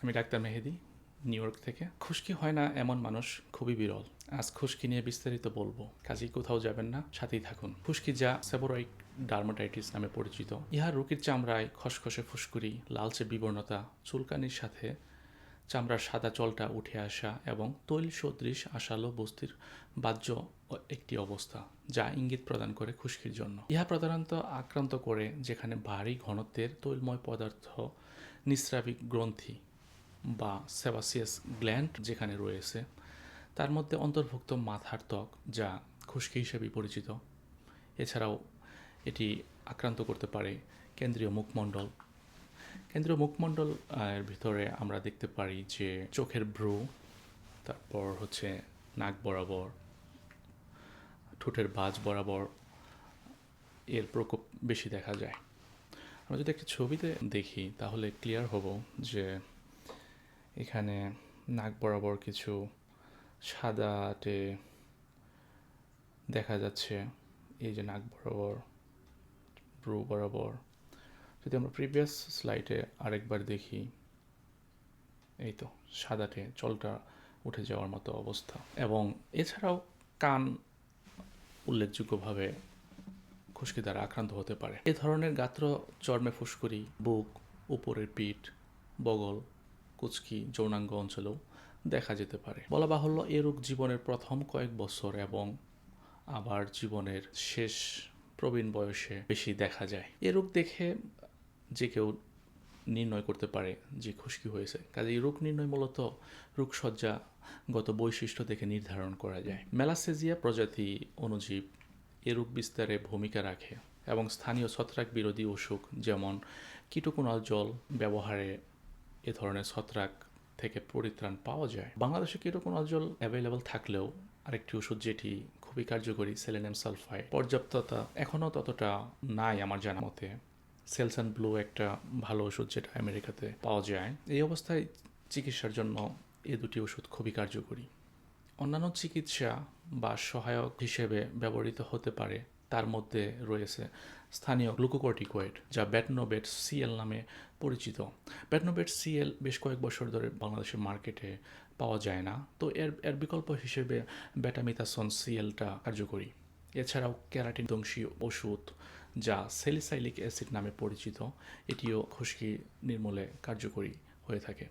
আমি ডাক্তার মেহেদি, new York থেকে। খুশকি হয় না এমন মানুষ খুবই বিরল। আজ খুশকি নিয়ে বিস্তারিত বলবো, কাজেই কোথাও যাবেন না, সাথেই থাকুন। খুশকি, যা সেবোরয়েড ডার্মাটাইটিস নামে পরিচিত, ইহা রোগীর চামড়ায় খসখসে ফুসকুড়ি, লালচে বিবর্ণতা, চুলকানির সাথে চামড়ার সাদা জলটা উঠে আসা এবং তৈল সদৃশ আশালো বস্তির বাহ্য একটি অবস্থা, যা ইঙ্গিত প্রদান করে খুশকির জন্য। ইহা প্রধানত আক্রান্ত করে যেখানে ভারী ঘনত্বের তৈলময় পদার্থ নিঃস্রাবিক গ্রন্থি বা সেবাসিয়াস গ্ল্যান্ড যেখানে রয়েছে, তার মধ্যে অন্তর্ভুক্ত মাথার ত্বক, যা খুশকি হিসেবে পরিচিত। এছাড়াও এটি আক্রান্ত করতে পারে কেন্দ্রীয় মুখমণ্ডল। কেন্দ্রীয় মুখমণ্ডল এর ভিতরে আমরা দেখতে পারি যে চোখের ভ্রু, তারপর হচ্ছে নাক বরাবর, ঠোঁটের ভাঁজ বরাবর এর প্রকোপ বেশি দেখা যায়। আমরা যদি একটা ছবিতে দেখি তাহলে ক্লিয়ার হব যে এখানে নাক বরাবর কিছু সাদাটে দেখা যাচ্ছে। এই যে নাক বরাবর, ভ্রু বরাবর। যদি আমরা প্রিভিয়াস স্লাইডে আরেকবার দেখি, এই তো সাদাটে জলটা উঠে যাওয়ার মতো অবস্থা। এবং এছাড়াও কান উল্লেখযোগ্যভাবে খুশকি দ্বারা আক্রান্ত হতে পারে। এ ধরনের গাত্র চর্মে ফুসকুড়ি, বুক, উপরের পিঠ, বগল, কুচকি, যৌনাঙ্গ অঞ্চলেও দেখা যেতে পারে। বলা বাহুল্য, এ রোগ জীবনের প্রথম কয়েক বছর এবং আবার জীবনের শেষ প্রবীণ বয়সে বেশি দেখা যায়। এ রোগ দেখে যে কেউ নির্ণয় করতে পারে যে খুশকি হয়েছে। কাজে এই রোগ নির্ণয় মূলত রোগসজ্জাগত বৈশিষ্ট্য দেখে নির্ধারণ করা যায়। মেলাসেজিয়া প্রজাতি অণুজীব এ রোগ বিস্তারে ভূমিকা রাখে এবং স্থানীয় ছত্রাক বিরোধী অসুখ যেমন কিটোকুনাল জল ব্যবহারে এ ধরনের ছত্রাক থেকে পরিত্রাণ পাওয়া যায়। বাংলাদেশে কিটোকুনাল জল অ্যাভেলেবল থাকলেও আরেকটি ওষুধ যেটি খুবই কার্যকরী, সেলেনিয়াম সালফাইড, পর্যাপ্ততা এখনও ততটা নাই আমার জানা মতে। সেলসান ব্লু একটা ভালো ওষুধ যেটা আমেরিকাতে পাওয়া যায়। এই অবস্থায় চিকিৎসার জন্য এ দুটি ওষুধ খুবই কার্যকরী। অন্যান্য চিকিৎসা বা সহায়ক হিসেবে ব্যবহৃত হতে পারে, তার মধ্যে রয়েছে স্থানীয় গ্লুকোকর্টিকয়েড, যা ব্যাটনোবেট সিএল নামে পরিচিত। ব্যাটনোবেট সিএল বেশ কয়েক বছর ধরে বাংলাদেশের মার্কেটে পাওয়া যায় না, তো এর বিকল্প হিসেবে ব্যাটামিথাসন সিএলটা কার্যকরী। এছাড়াও ক্যারাটিন দংশী ওষুধ, যা স্যালিসাইলিক অ্যাসিড নামে পরিচিত, এটিও খুশকি নির্মূলে কার্যকরী হয়ে থাকে।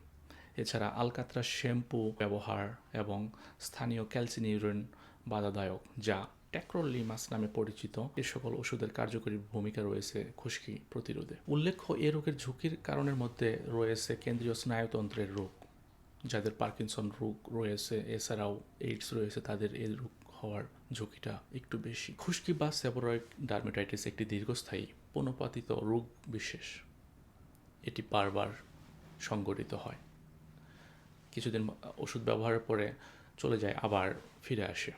এছাড়া আলকাত্রা শ্যাম্পু ব্যবহার এবং স্থানীয় ক্যালসিনিউরিন বাধাদায়ক, যা ট্যাক্রোলিমাস নামে পরিচিত, এ সকল ওষুধের কার্যকরী ভূমিকা রয়েছে খুশকি প্রতিরোধে। উল্লেখ্য, এ রোগের ঝুঁকির কারণের মধ্যে রয়েছে কেন্দ্রীয় স্নায়ুতন্ত্রের রোগ, যাদের পার্কিনসন রোগ রয়েছে, এছাড়াও এইডস রয়েছে, তাদের এই রোগ হওয়ার ঝুঁকিটা একটু বেশি। খুশকি বা সেবোরয়েড ডার্মাটাইটিস একটি দীর্ঘস্থায়ী পুনঃপাতিত রোগ বিশেষ। এটি বারবার সংঘটিত হয়, কিছুদিন ওষুধ ব্যবহারের পরে চলে যায়, আবার ফিরে আসে।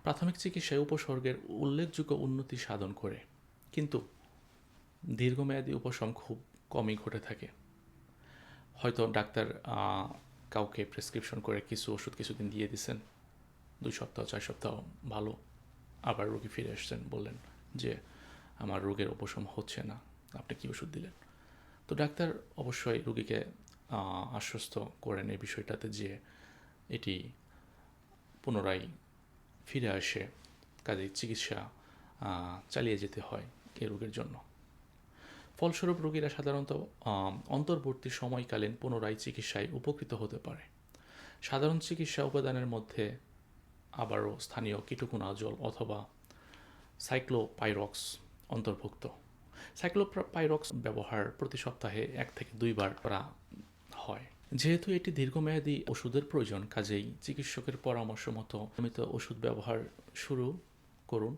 প্রাথমিক চিকিৎসায় উপসর্গের উল্লেখযোগ্য উন্নতি সাধন করে, কিন্তু দীর্ঘমেয়াদী উপশম খুব কমই ঘটে থাকে। হয়তো ডাক্তার কাউকে প্রেসক্রিপশন করে কিছু ওষুধ কিছুদিন দিয়ে দিচ্ছেন, 2 সপ্তাহ 4 সপ্তাহ ভালো, আবার রোগী ফিরে আসছেন, বললেন যে আমার রোগের উপশম হচ্ছে না, আপনি কী ওষুধ দিলেন। তো ডাক্তার অবশ্যই রোগীকে আশ্বস্ত করেন এই বিষয়টাতে যে এটি পুনরায় ফিরে আসে, কাজে চিকিৎসা চালিয়ে যেতে হয় এই রোগের জন্য। ফলস্বরূপ রোগীরা সাধারণত অন্তর্বর্তী সময়কালীন পুনরায় চিকিৎসায় উপকৃত হতে পারে। সাধারণ চিকিৎসা উপাদানের মধ্যে আবারও স্থানীয় কিটোকুনাল জল অথবা সাইক্লোপাইরক্স অন্তর্ভুক্ত। সাইক্লোপাইরক্স ব্যবহার প্রতি সপ্তাহে 1 থেকে 2 বার করা হয়। যেহেতু এটি দীর্ঘমেয়াদী ওষুধের প্রয়োজন, কাজেই চিকিৎসকের পরামর্শ মতো নিয়মিত ওষুধ ব্যবহার শুরু করুন।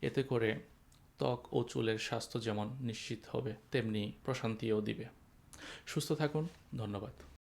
এতে করে ত্বক ও চুলের স্বাস্থ্য যেমন নিশ্চিত হবে, তেমনি প্রশান্তিও দিবে। সুস্থ থাকুন। ধন্যবাদ।